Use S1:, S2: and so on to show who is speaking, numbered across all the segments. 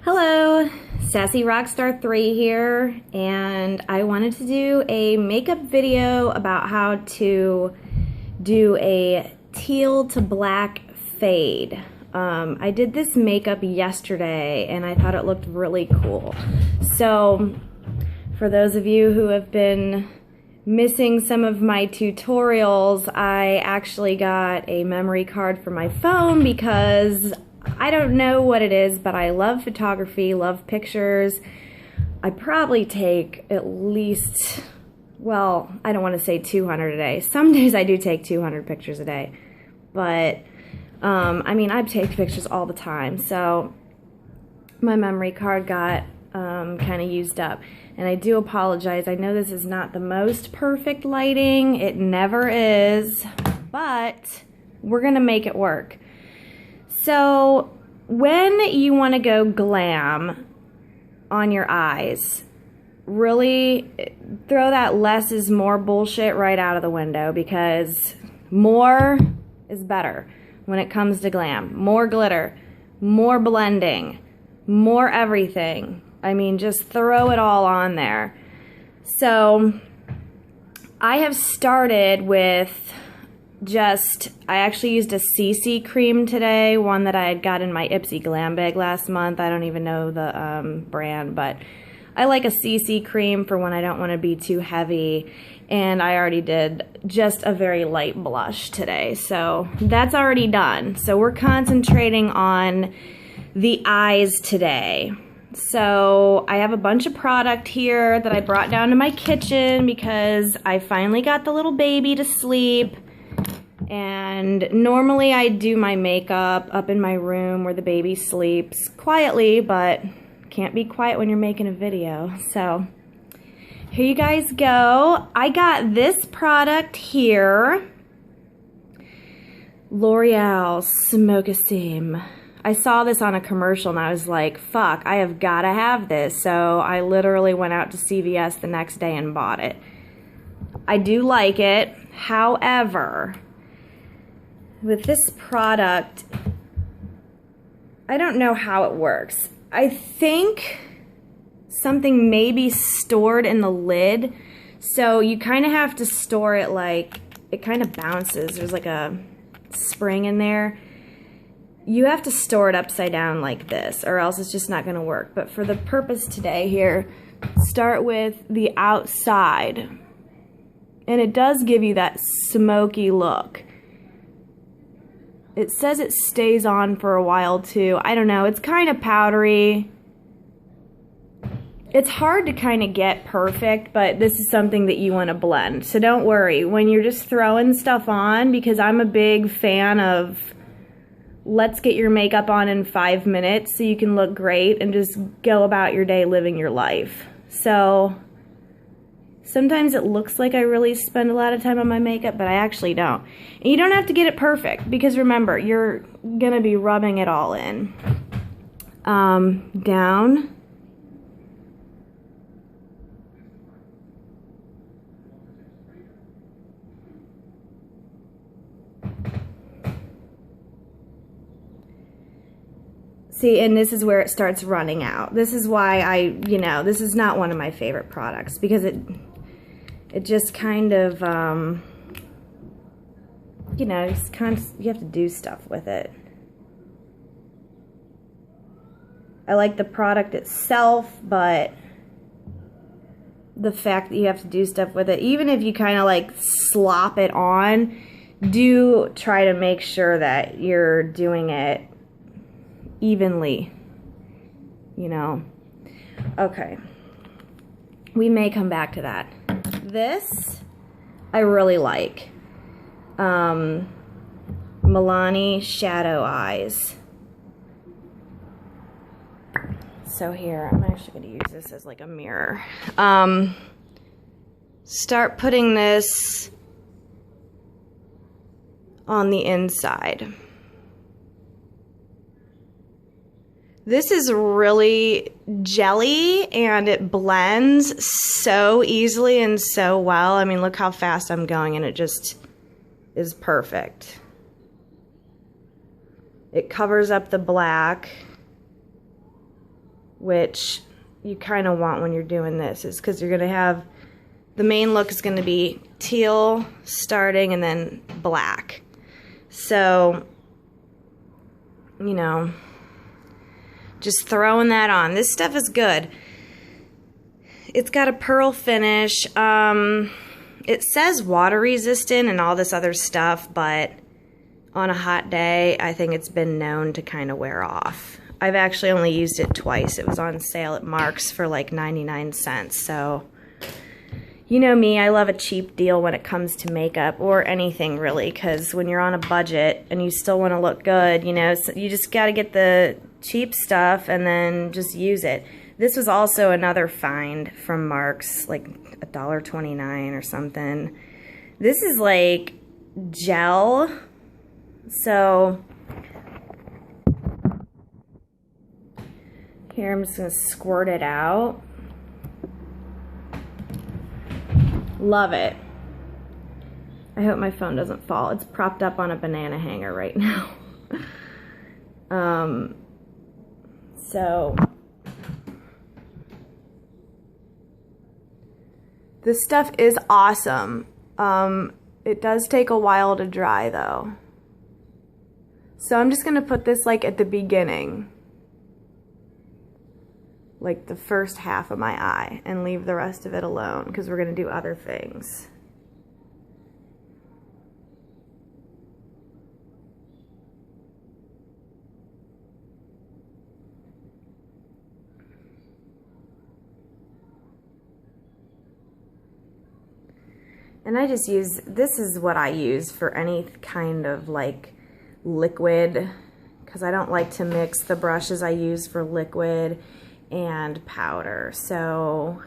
S1: Hello, Sassy Rockstar 3 here, and I wanted to do a makeup video about how to do a teal to black fade. I did this makeup yesterday and I thought it looked really cool. So for those of you who have been missing some of my tutorials, I actually got a memory card for my phone because I don't know what it is, but I love photography, love pictures. I probably take at least, well, I don't want to say 200 a day. Some days I do take 200 pictures a day, but I mean, I take pictures all the time, so my memory card got kind of used up. And I do apologize. I know this is not the most perfect lighting. It never is, but we're gonna make it work. So when you want to go glam on your eyes, really throw that less is more bullshit right out of the window, because more is better when it comes to glam. More glitter, more blending, more everything. I mean, just throw it all on there. So I have started with I actually used a CC cream today, one that I had got in my Ipsy Glam bag last month. I don't even know the brand, but I like a CC cream for when I don't want to be too heavy. And I already did just a very light blush today, so that's already done. So we're concentrating on the eyes today. So I have a bunch of product here that I brought down to my kitchen because I finally got the little baby to sleep. And normally I do my makeup up in my room where the baby sleeps quietly, but can't be quiet when you're making a video. So here you guys go. I got this product here, L'Oreal Smoke-A-Seam. I saw this on a commercial and I was like, fuck, I have got to have this. So I literally went out to CVS the next day and bought it. I do like it. However, with this product, I don't know how it works. I think something may be stored in the lid, so you kind of have to store it like, it kind of bounces. There's like a spring in there. You have to store it upside down like this, or else it's just not going to work. But for the purpose today here, start with the outside. And it does give you that smoky look. It says it stays on for a while too. I don't know, it's kind of powdery. It's hard to kind of get perfect, but this is something that you want to blend. So don't worry when you're just throwing stuff on, because I'm a big fan of let's get your makeup on in 5 minutes so you can look great and just go about your day living your life. So sometimes it looks like I really spend a lot of time on my makeup, but I actually don't. And you don't have to get it perfect, because remember, you're gonna be rubbing it all in. Down. See, and this is where it starts running out. This is why this is not one of my favorite products, because it just kind of, you have to do stuff with it. I like the product itself, but the fact that you have to do stuff with it, even if you kind of like slop it on, do try to make sure that you're doing it evenly, Okay, we may come back to that. This I really like. Milani Shadow Eyes. So here, I'm actually going to use this as like a mirror. Start putting this on the inside. This is really jelly and it blends so easily and so well. I mean, look how fast I'm going and it just is perfect. It covers up the black. which you kind of want when you're doing this, is because you're going to have, the main look is going to be teal starting and then black. So, you know, just throwing that on. This stuff is good. It's got a pearl finish. It says water resistant and all this other stuff, but on a hot day, I think it's been known to kind of wear off. I've actually only used it twice. It was on sale at Mark's for like 99 cents. So, you know me, I love a cheap deal when it comes to makeup or anything really, because when you're on a budget and you still want to look good, you know, so you just got to get the cheap stuff and then just use it. This was also another find from Mark's, like $1.29 or something. This is like gel. So here I'm just going to squirt it out. Love it. I hope my phone doesn't fall. It's propped up on a banana hanger right now. So this stuff is awesome. It does take a while to dry though. So I'm just gonna put this like at the beginning, like the first half of my eye, and leave the rest of it alone because we're gonna do other things. And I just use, this is what I use for any kind of like liquid, because I don't like to mix the brushes I use for liquid and powder. So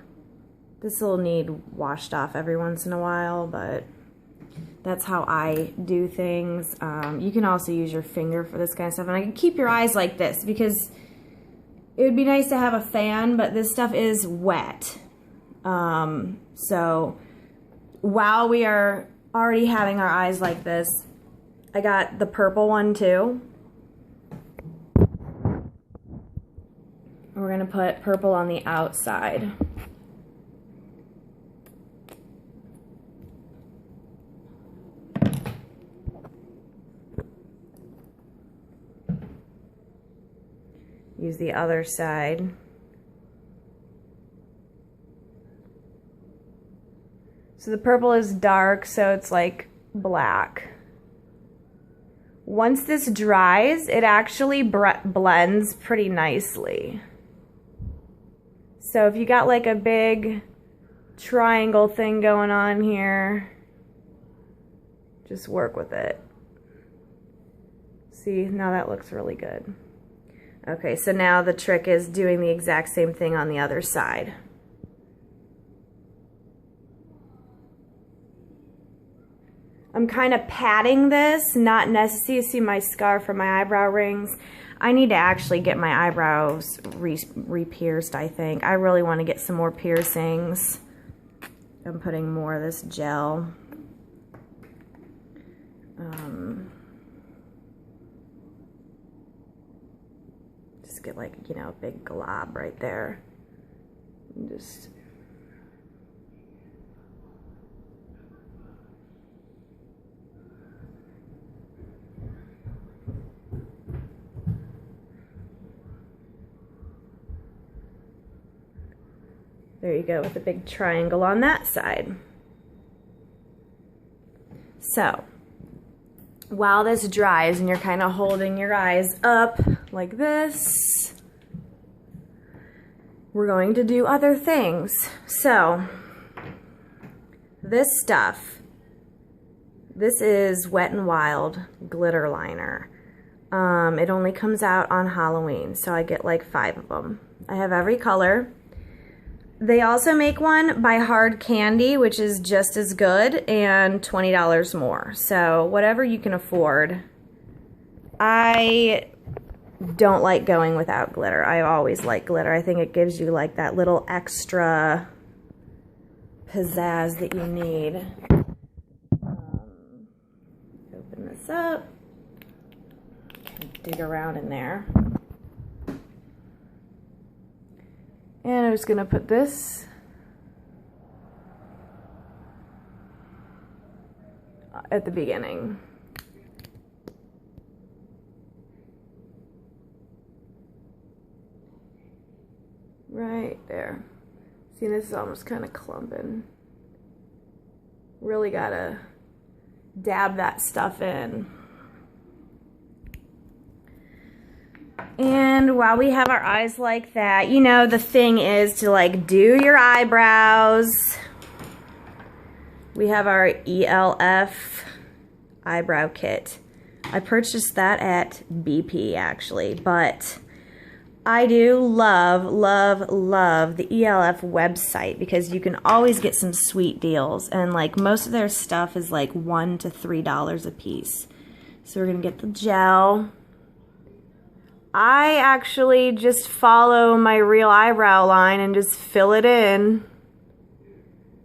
S1: this will need washed off every once in a while, but that's how I do things. You can also use your finger for this kind of stuff. And I can keep your eyes like this because it would be nice to have a fan, but this stuff is wet. So while we are already having our eyes like this, I got the purple one too. We're gonna put purple on the outside. Use the other side. So the purple is dark, so it's like black. Once this dries, it actually blends pretty nicely. So if you got like a big triangle thing going on here, just work with it. See, now that looks really good. Okay, so now the trick is doing the exact same thing on the other side. I'm kind of patting this, not necessary. You see my scar from my eyebrow rings. I need to actually get my eyebrows re-pierced, I think. I really want to get some more piercings. I'm putting more of this gel. Just get like, you know, a big glob right there. And just... there you go, with a big triangle on that side. So, while this dries and you're kind of holding your eyes up like this, we're going to do other things. So, this stuff, this is Wet n Wild glitter liner. It only comes out on Halloween, so I get like 5 of them. I have every color. They also make one by Hard Candy, which is just as good, and $20 more. So whatever you can afford. I don't like going without glitter. I always like glitter. I think it gives you like that little extra pizzazz that you need. Open this up. Dig around in there. And I'm just gonna put this at the beginning. Right there. See, this is almost kind of clumping. Really gotta dab that stuff in. And while we have our eyes like that, you know, the thing is to like do your eyebrows. We have our ELF eyebrow kit. I purchased that at BP actually, but I do love, love, love the ELF website because you can always get some sweet deals, and like most of their stuff is like $1 to $3 a piece. So we're gonna get the gel. I actually just follow my real eyebrow line and just fill it in.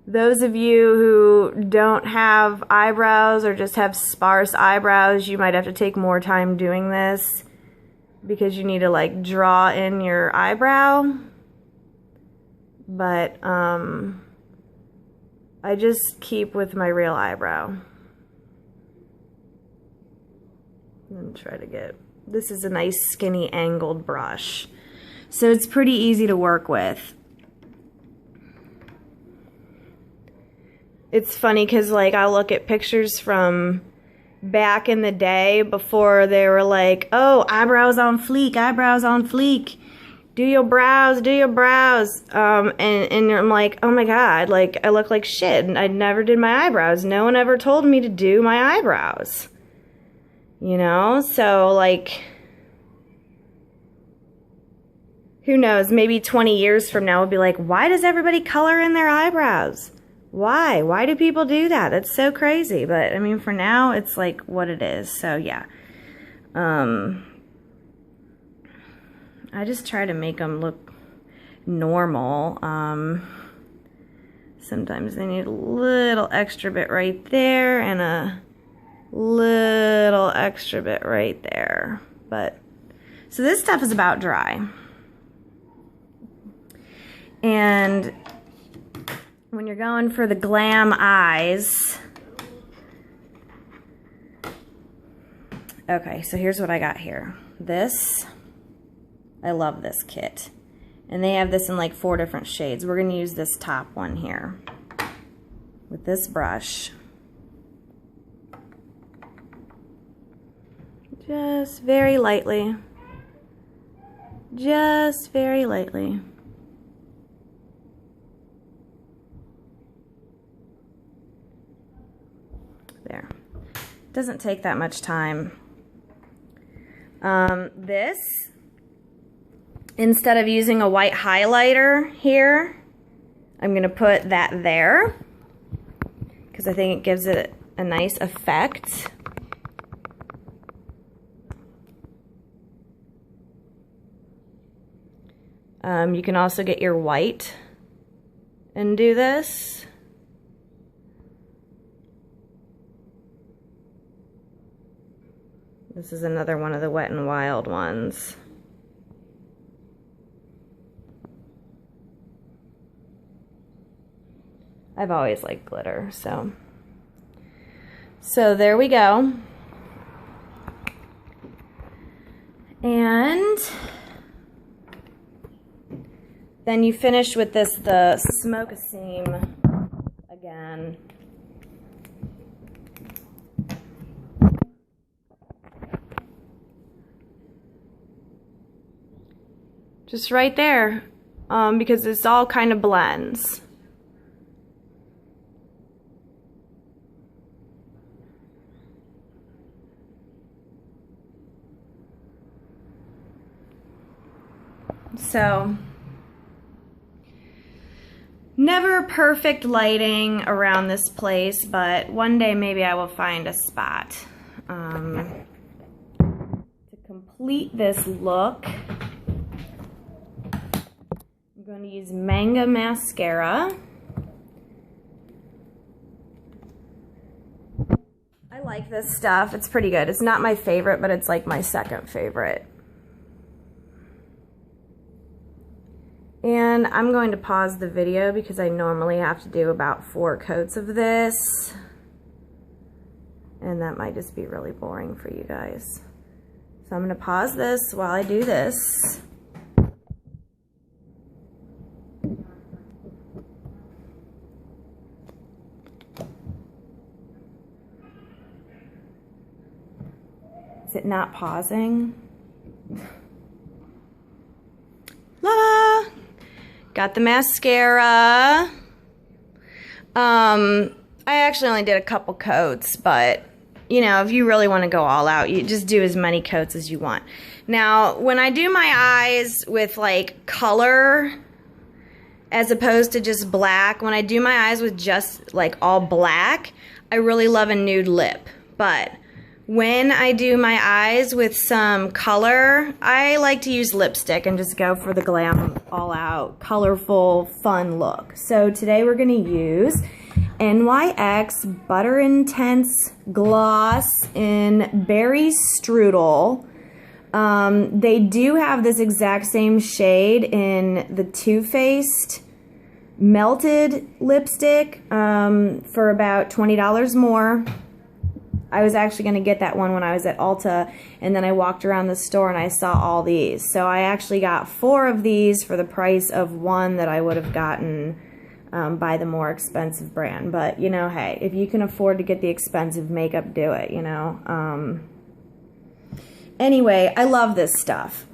S1: Those of you who don't have eyebrows or just have sparse eyebrows, you might have to take more time doing this because you need to like draw in your eyebrow. But I just keep with my real eyebrow. And try to get, this is a nice skinny angled brush. So it's pretty easy to work with. It's funny because like I look at pictures from back in the day before they were like, oh, eyebrows on fleek, eyebrows on fleek. Do your brows, do your brows. And I'm like, oh my God, like I look like shit. I never did my eyebrows. No one ever told me to do my eyebrows. You know, so like, who knows, maybe 20 years from now we'll be like, why does everybody color in their eyebrows? Why? Why do people do that? That's so crazy. But I mean, for now, it's like what it is. So yeah. I just try to make them look normal. Sometimes they need a little extra bit right there and a little extra bit right there. But so this stuff is about dry. And when you're going for the glam eyes, okay, so here's what I got here. This, I love this kit. And they have this in like 4 different shades. We're gonna use this top one here with this brush. Just very lightly. Just very lightly. There. Doesn't take that much time. This, instead of using a white highlighter here, I'm going to put that there because I think it gives it a nice effect. You can also get your white and do this. This is another one of the Wet n Wild ones. I've always liked glitter, so there we go. And then you finish with this, the Smoke a Seam again. Just right there, because this all kind of blends. So, never perfect lighting around this place, but one day maybe I will find a spot. To complete this look, I'm going to use Manga Mascara. I like this stuff. It's pretty good. It's not my favorite, but it's like my second favorite. And I'm going to pause the video because I normally have to do about 4 coats of this. And that might just be really boring for you guys. So I'm going to pause this while I do this. Is it not pausing? La! Got the mascara. I actually only did a couple coats, but you know, if you really want to go all out, you just do as many coats as you want. Now, when I do my eyes with like color as opposed to just black, when I do my eyes with just like all black, I really love a nude lip. But when I do my eyes with some color, I like to use lipstick and just go for the glam, all out, colorful, fun look. So today we're gonna use NYX Butter Intense Gloss in Berry Strudel. They do have this exact same shade in the Too Faced Melted lipstick for about $20 more. I was actually going to get that one when I was at Ulta, and then I walked around the store and I saw all these. So I actually got 4 of these for the price of one that I would have gotten by the more expensive brand. But, you know, hey, if you can afford to get the expensive makeup, do it, you know. Anyway, I love this stuff.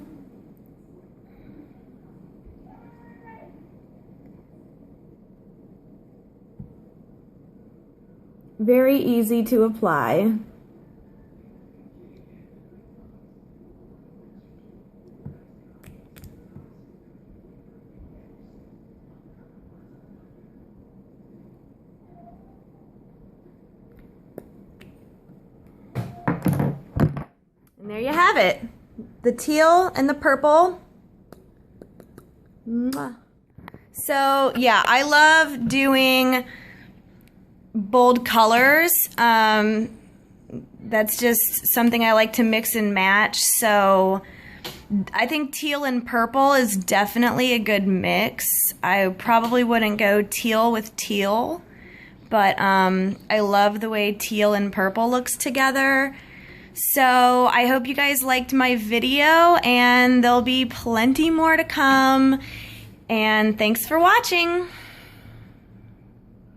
S1: Very easy to apply. And there you have it. The teal and the purple. Mwah. So, yeah, I love doing bold colors. That's just something I like to mix and match. So I think teal and purple is definitely a good mix. I probably wouldn't go teal with teal, but I love the way teal and purple looks together. So I hope you guys liked my video, and there'll be plenty more to come. And thanks for watching.